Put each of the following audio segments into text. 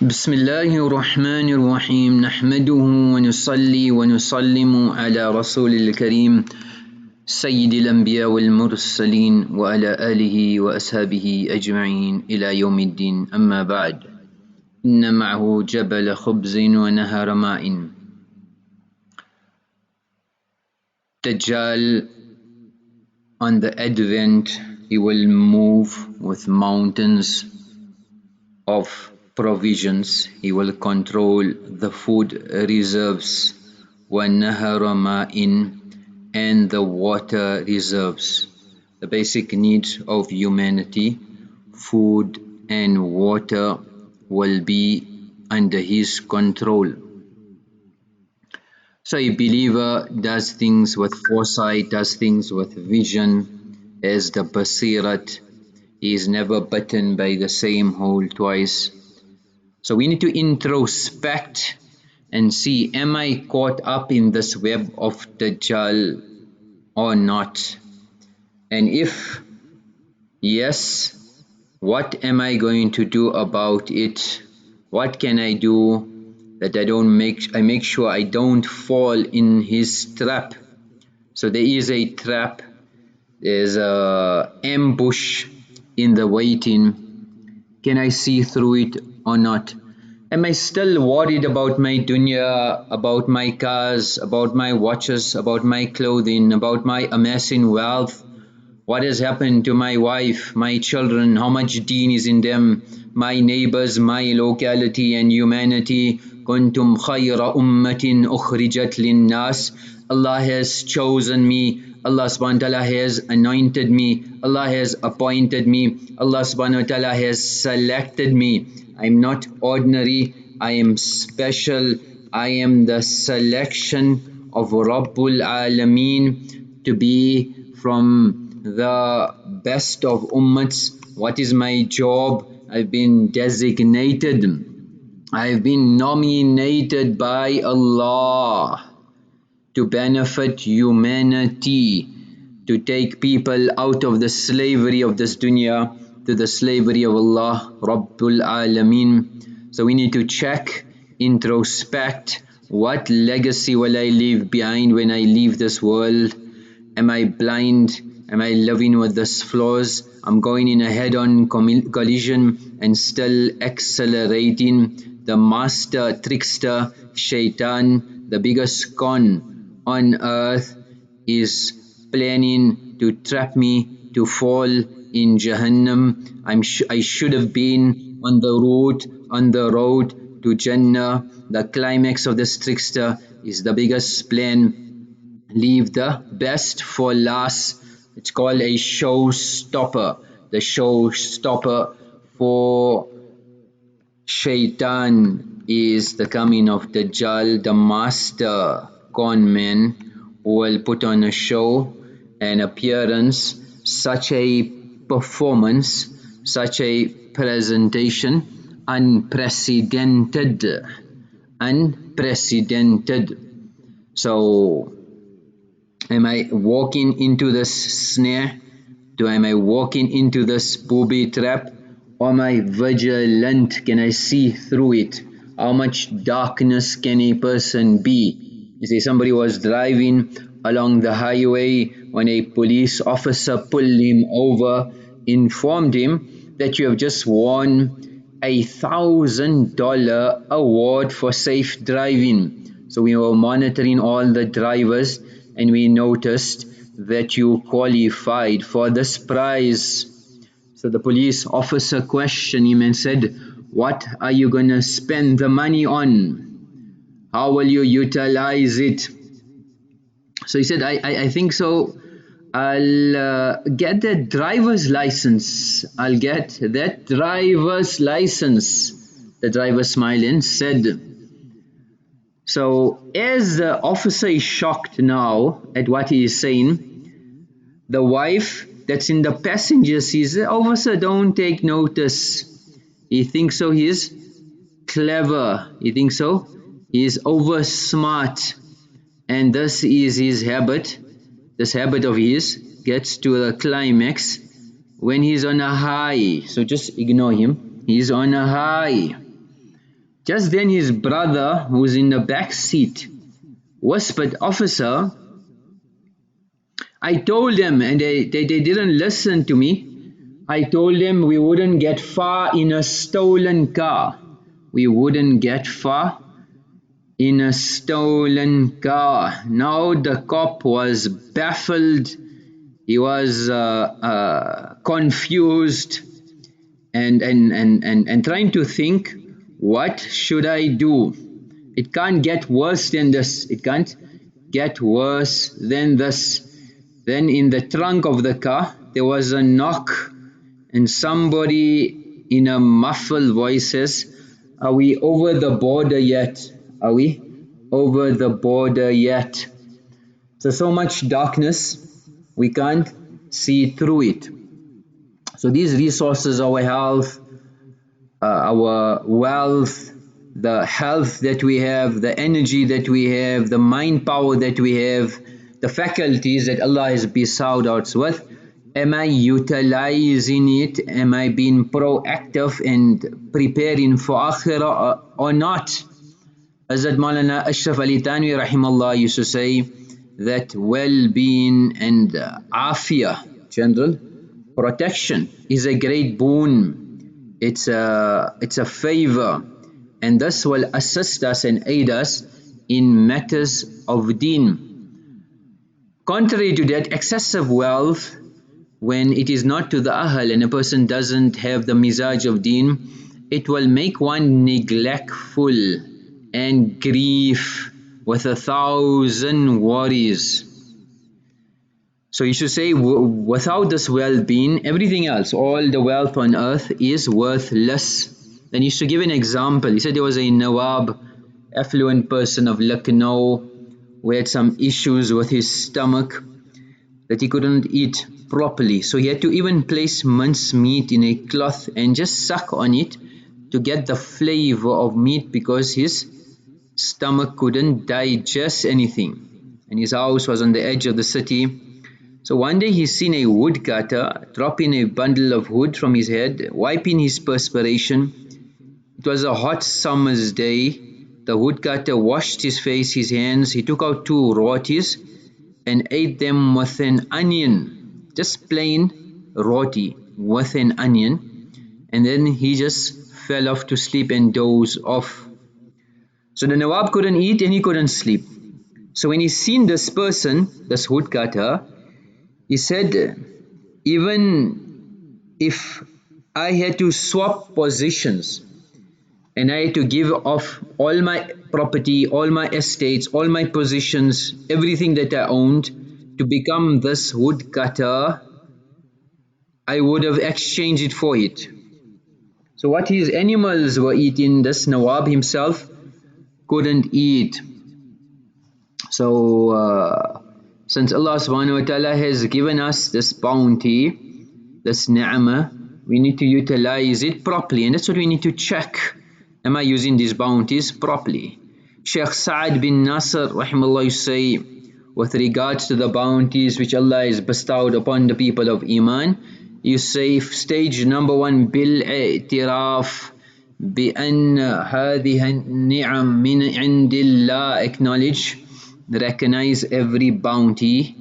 بسم الله الرحمن الرحيم نحمده ونصلي ونسلم على رسول الكريم سيد الأنبياء والمرسلين وعلى آله وأصحابه أجمعين إلى يوم الدين أما بعد إن معه جبل خبز ونهر ماء. Dajjal, on the advent, he will move with mountains of provisions. He will control the food reserves, وَالنَّهَرَ مَاءٍ, and the water reserves. The basic needs of humanity, food and water, will be under his control. So a believer does things with foresight, does things with vision, as the basirat. He is never bitten by the same hole twice. So we need to introspect and see, am I caught up in this web of Dajjal or not? And if yes, what am I going to do about it? What can I do that I make sure I don't fall in his trap? So there is a trap, there's a ambush in the waiting. Can I see through it or not? Am I still worried about my dunya, about my cars, about my watches, about my clothing, about my amassing wealth? What has happened to my wife, my children, how much deen is in them, my neighbors, my locality and humanity? Kuntum khayra ummatin ukhrijat linnas. Allah has chosen me, Allah subhanahu wa ta'ala has anointed me, Allah has appointed me, Allah subhanahu wa ta'ala has selected me. I am not ordinary, I am special, I am the selection of Rabbul Alameen to be from the best of ummats. What is my job? I've been designated, I've been nominated by Allah to benefit humanity, to take people out of the slavery of this dunya to the slavery of Allah Rabbul Alameen. So we need to check, introspect, what legacy will I leave behind when I leave this world? Am I blind? Am I living with these flaws? I'm going in a head-on collision and still accelerating. The master trickster, Shaitan, the biggest con on earth, is planning to trap me to fall in Jahannam. I should have been on the road to Jannah. The climax of this trickster is the biggest plan. Leave the best for last. It's called a showstopper. The showstopper for Shaitan is the coming of Dajjal, the master con man, who will put on a show, an appearance, such a performance, such a presentation, unprecedented. So am I walking into this snare? Am I walking into this booby trap? Or am I vigilant? Can I see through it? How much darkness can a person be? You see, somebody was driving along the highway when a police officer pulled him over, informed him that you have just won $1,000 award for safe driving. So we were monitoring all the drivers and we noticed that you qualified for this prize. So the police officer questioned him and said, what are you going to spend the money on? How will you utilize it? So he said, I think so. I'll get that driver's license. I'll get that driver's license. The driver smiled and said, so as the officer is shocked now at what he is saying, the wife that's in the passenger seat says, officer, don't take notice. He thinks so, he is clever. He thinks so, he is over smart. And this is his habit. This habit of his gets to the climax when he's on a high. So just ignore him. He's on a high. Just then his brother, who's in the back seat, whispered, "Officer, I told them and they didn't listen to me. I told them we wouldn't get far in a stolen car. We wouldn't get far in a stolen car." Now the cop was baffled. He was confused and trying to think, what should I do? It can't get worse than this. It can't get worse than this. Then in the trunk of the car, there was a knock, and somebody in a muffled voice says, "Are we over the border yet? Are we over the border yet?" So much darkness, we can't see through it. So these resources, our health, our wealth, the health that we have, the energy that we have, the mind power that we have, the faculties that Allah has bestowed us with, am I utilizing it? Am I being proactive and preparing for akhirah or not? Hazrat Maulana Ashraf Ali Thanwi Rahimahullah used to say that well-being and afiyah, general protection, is a great boon. It's a favor, and this will assist us and aid us in matters of deen. Contrary to that, excessive wealth, when it is not to the ahl and a person doesn't have the mizaj of deen, it will make one neglectful and grief with 1,000 worries. So you should say, without this well-being, everything else, all the wealth on earth is worthless. Then he used to give an example. He said there was a Nawab, affluent person of Lucknow, who had some issues with his stomach, that he couldn't eat properly. So he had to even place mince meat in a cloth and just suck on it to get the flavor of meat, because his stomach couldn't digest anything. And his house was on the edge of the city. So one day he seen a woodcutter dropping a bundle of wood from his head, wiping his perspiration. It was a hot summer's day. The woodcutter washed his face, his hands. He took out 2 rotis and ate them with an onion, just plain roti with an onion, and then he just fell off to sleep and dozed off. So the Nawab couldn't eat and he couldn't sleep. So when he seen this person, this woodcutter, he said, even if I had to swap positions and I had to give off all my property, all my estates, all my positions, everything that I owned, to become this woodcutter, I would have exchanged it for it. So what his animals were eating, this Nawab himself couldn't eat. So since Allah subhanahu wa ta'ala has given us this bounty, this ni'mah, we need to utilize it properly, and that's what we need to check. Am I using these bounties properly? Sheikh Sa'ad bin Nasr Rahimahullah used to say, with regards to the bounties which Allah has bestowed upon the people of Iman, you say, stage number 1, bil-i'tiraf bi-an hadhihi ni'am min indillah, acknowledge, recognize every bounty,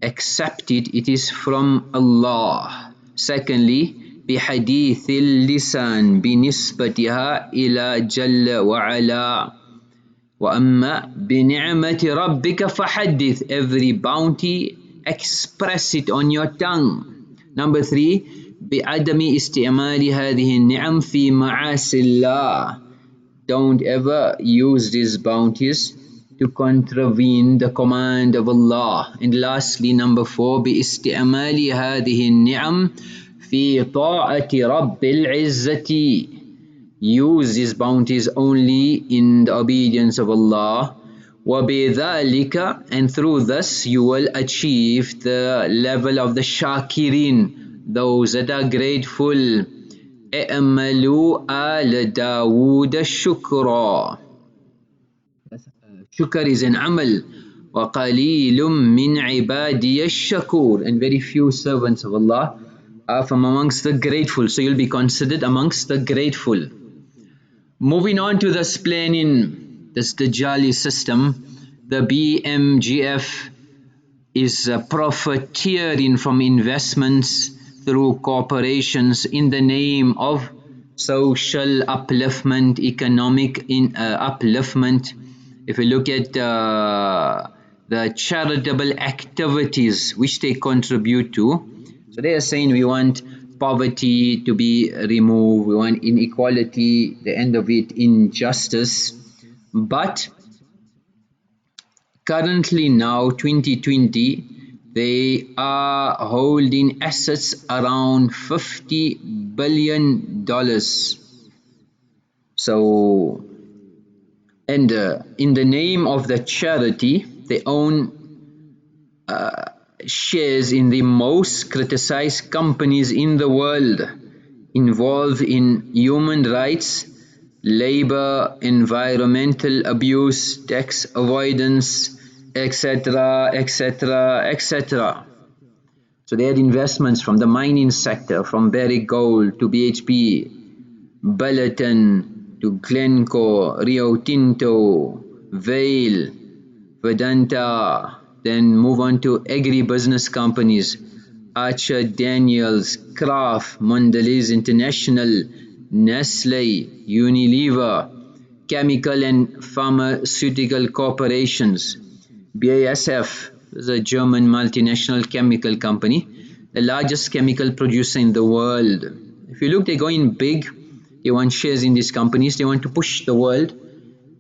accept it, it is from Allah. Secondly, بحديث اللسان بنسبتها إلى جل وعلا وأما بنعمة ربك فحدث, every bounty express it on your tongue. Number 3, بعدم استعمال هذه النعم في معاصي الله, don't ever use these bounties to contravene the command of Allah. And lastly, number 4, باستعمال هذه النعم في طاعة رب العزة, use these bounties only in the obedience of Allah. وبذلك, and through this you will achieve the level of the shakirin, those that are grateful. اعملوا آل داود شكرا. Shukr is an amal. وقليل من عبادي الشكور, and very few servants of Allah are from amongst the grateful. So you'll be considered amongst the grateful. Moving on to this planning, this Dajjali system, the BMGF is profiteering from investments through corporations in the name of social upliftment, economic upliftment. If you look at the charitable activities which they contribute to, so they are saying we want poverty to be removed, we want inequality, the end of it, injustice. But currently now 2020 they are holding assets around $50 billion. So, and in the name of the charity they own shares in the most criticized companies in the world, involved in human rights, labor, environmental abuse, tax avoidance, etc., etc., etc. So they had investments from the mining sector, from Barrick Gold to BHP, Billiton to Glencore, Rio Tinto, Vale, Vedanta. Then move on to agribusiness companies, Archer Daniels, Kraft, Mondelez International, Nestle, Unilever, chemical and pharmaceutical corporations. BASF is a German multinational chemical company, the largest chemical producer in the world. If you look, they're going big. They want shares in these companies. They want to push the world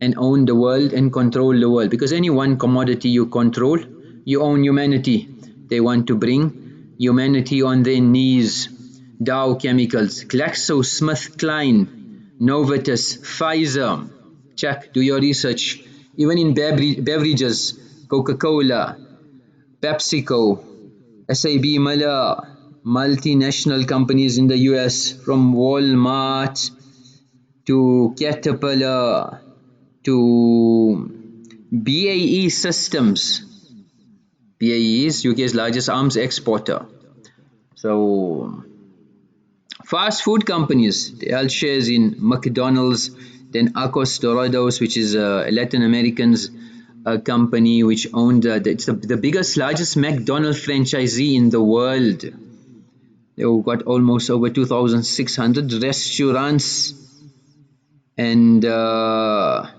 and own the world and control the world, because any one commodity you control, you own humanity. They want to bring humanity on their knees. Dow Chemicals, GlaxoSmithKline, Novartis, Pfizer. Check, do your research. Even in beverages, Coca-Cola, PepsiCo, SAB Miller, multinational companies in the US, from Walmart to Caterpillar to BAE Systems. BAE is UK's largest arms exporter. So fast food companies, they held shares in McDonald's, then Arcos Dorados, which is a Latin American's company which owned it's the biggest, largest McDonald's franchisee in the world. They've got almost over 2,600 restaurants. And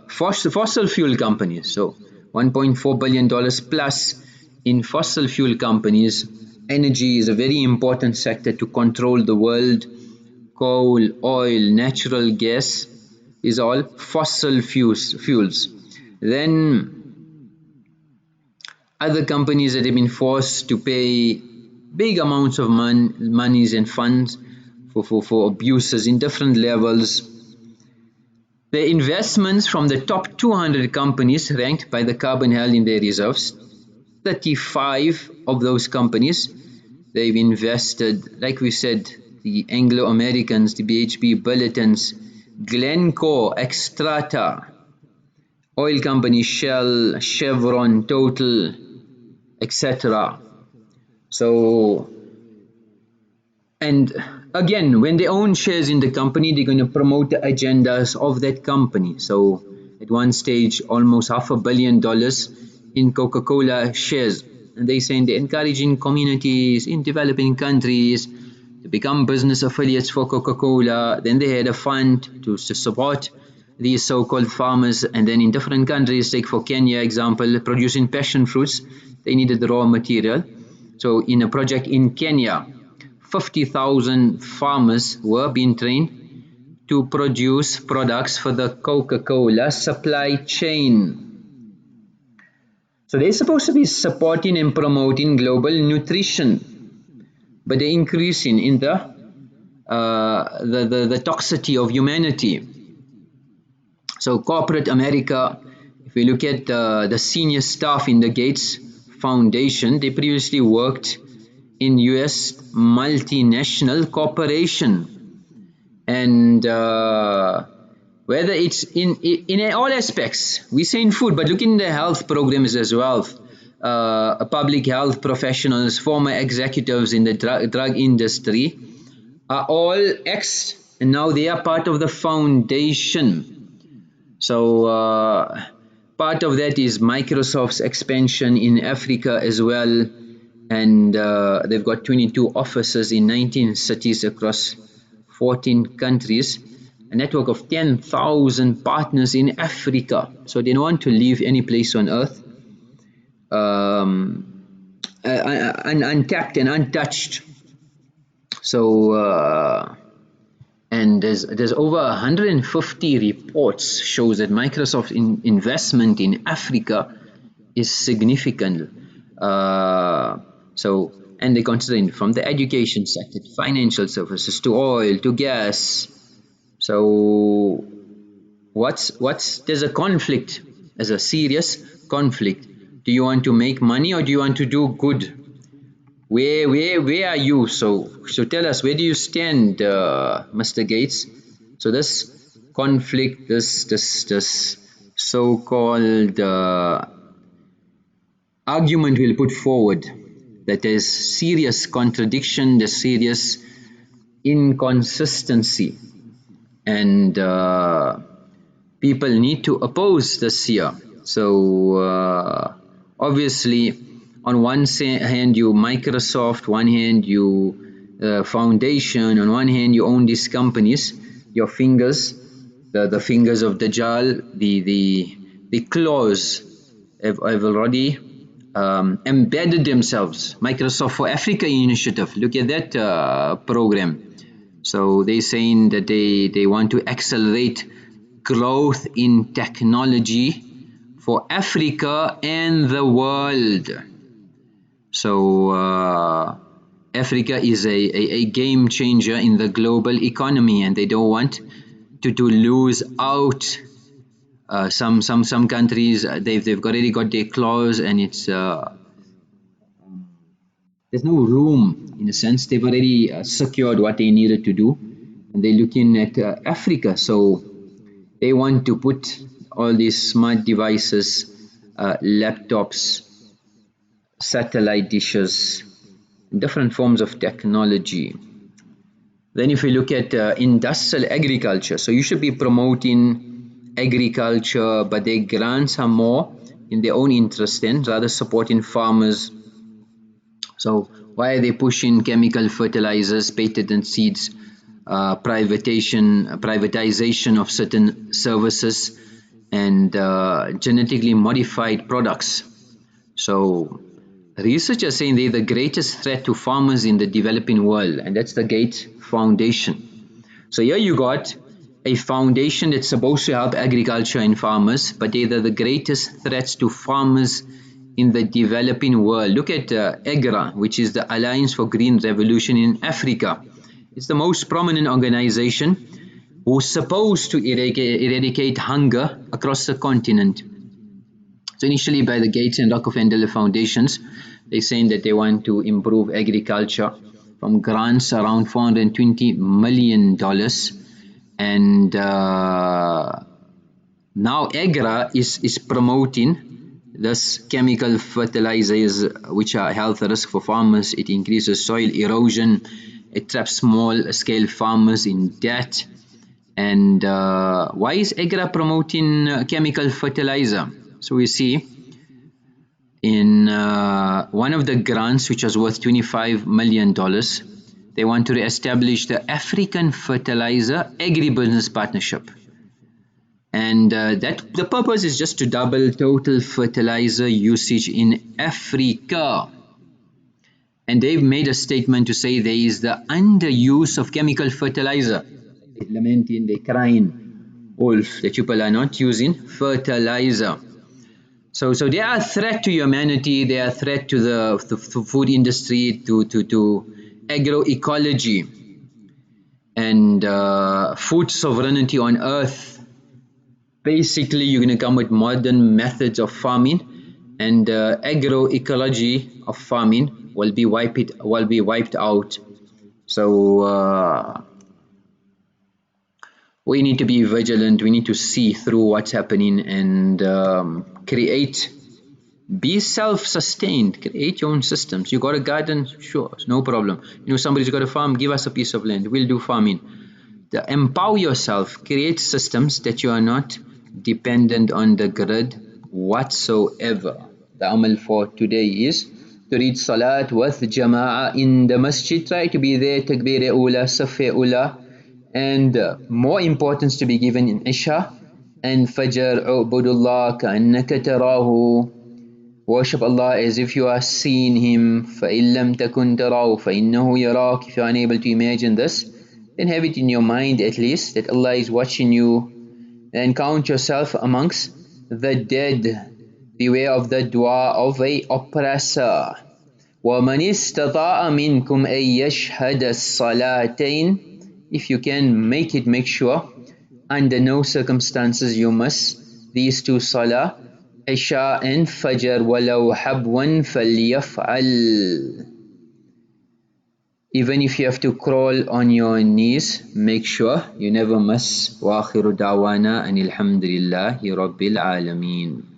fossil fuel companies, so $1.4 billion plus in fossil fuel companies. Energy is a very important sector to control the world. Coal, oil, natural gas is all fossil fuels. Then other companies that have been forced to pay big amounts of monies and funds for abuses in different levels. The investments from the top 200 companies ranked by the carbon held in their reserves, 35 of those companies, they've invested, like we said, the Anglo-Americans, the BHP Billitons, Glencore, Xstrata, oil companies, Shell, Chevron, Total, etc. So, and again, when they own shares in the company, they're going to promote the agendas of that company. So at one stage, almost $500 million in Coca-Cola shares. And they're saying they're encouraging communities in developing countries to become business affiliates for Coca-Cola. Then they had a fund to support these so-called farmers. And then in different countries, take for Kenya example, producing passion fruits, they needed the raw material. So in a project in Kenya, 50,000 farmers were being trained to produce products for the Coca-Cola supply chain. So they're supposed to be supporting and promoting global nutrition, but they're increasing in the toxicity of humanity. So corporate America, if we look at the senior staff in the Gates Foundation, they previously worked in US multinational corporation, and whether it's in all aspects, we say in food, but look in the health programs as well. Public health professionals, former executives in the drug industry are all and now they are part of the foundation. So part of that is Microsoft's expansion in Africa as well, and they've got 22 offices in 19 cities across 14 countries, a network of 10,000 partners in Africa. So they don't want to leave any place on earth untapped and untouched. So and there's over 150 reports shows that Microsoft's investment in Africa is significant. So, and they consider from the education sector, financial services, to oil, to gas. So there's a conflict, there's a serious conflict. Do you want to make money or do you want to do good? Where are you? So tell us, where do you stand, Mr. Gates? So this conflict, this so-called argument will put forward that there's serious contradiction, there's serious inconsistency, and people need to oppose this here. So obviously, on one hand you Microsoft, one hand you foundation, on one hand you own these companies, your fingers, the fingers of Dajjal, the claws have already embedded themselves. Microsoft for Africa initiative, look at that program. So they're saying that they want to accelerate growth in technology for Africa and the world. So Africa is a game changer in the global economy, and they don't want to lose out. Some countries, they've already got their claws, and it's there's no room, in a sense. They've already secured what they needed to do, and they're looking at Africa. So they want to put all these smart devices, laptops, satellite dishes, different forms of technology. Then if we look at industrial agriculture, so you should be promoting agriculture, but their grants are more in their own interest then, rather supporting farmers. So why are they pushing chemical fertilizers, patented seeds, privatization of certain services, and genetically modified products? So researchers are saying they're the greatest threat to farmers in the developing world, and that's the Gates Foundation. So here you got a foundation that's supposed to help agriculture and farmers, but they're the greatest threats to farmers in the developing world. Look at AGRA, which is the Alliance for Green Revolution in Africa. It's the most prominent organization who's supposed to eradicate hunger across the continent. So initially by the Gates and Rockefeller Foundations, they're saying that they want to improve agriculture from grants around $420 million. And now AGRA is promoting this chemical fertilizers, which are a health risk for farmers. It increases soil erosion, it traps small scale farmers in debt. And why is AGRA promoting chemical fertilizer? So we see in one of the grants, which was worth $25 million, they want to re-establish the African Fertilizer Agribusiness Partnership. And the purpose is just to double total fertilizer usage in Africa. And they've made a statement to say there is the underuse of chemical fertilizer. They're lamenting, they're crying wolf that people are not using fertilizer. So they are a threat to humanity, they are a threat to the food industry, to agroecology and food sovereignty on earth. Basically, you're going to come with modern methods of farming, and agroecology of farming will be wiped out. So we need to be vigilant. We need to see through what's happening and be self-sustained, create your own systems. You got a garden? Sure, no problem. Somebody's got a farm, give us a piece of land, we'll do farming. Empower yourself, create systems that you are not dependent on the grid whatsoever. The amal for today is to read salat with jama'ah in the masjid. Try to be there, takbir ula, safi ula, and more importance to be given in isha and fajr. Ubudullah ka'annaka tarahu. Worship Allah as if you are seeing Him. فَإِن لَمْ تَكُنْ تَرَاهُ فَإِنَّهُ يَرَاكَ. If you are unable to imagine this, then have it in your mind at least that Allah is watching you, and count yourself amongst the dead. Beware of the dua of a oppressor. وَمَنِ اسْتَطَاعَ مِنْكُمْ أَن يَشْهَدَ الصَّلَاتَيْنِ. If you can make it, make sure under no circumstances you miss these two salah, Isha and Fajr. وَلَوْ حَبْوًا فَلْيَفْعَلْ. Even if you have to crawl on your knees, make sure you never miss. وآخر دعوانا أن الحمد لله رب العالمين.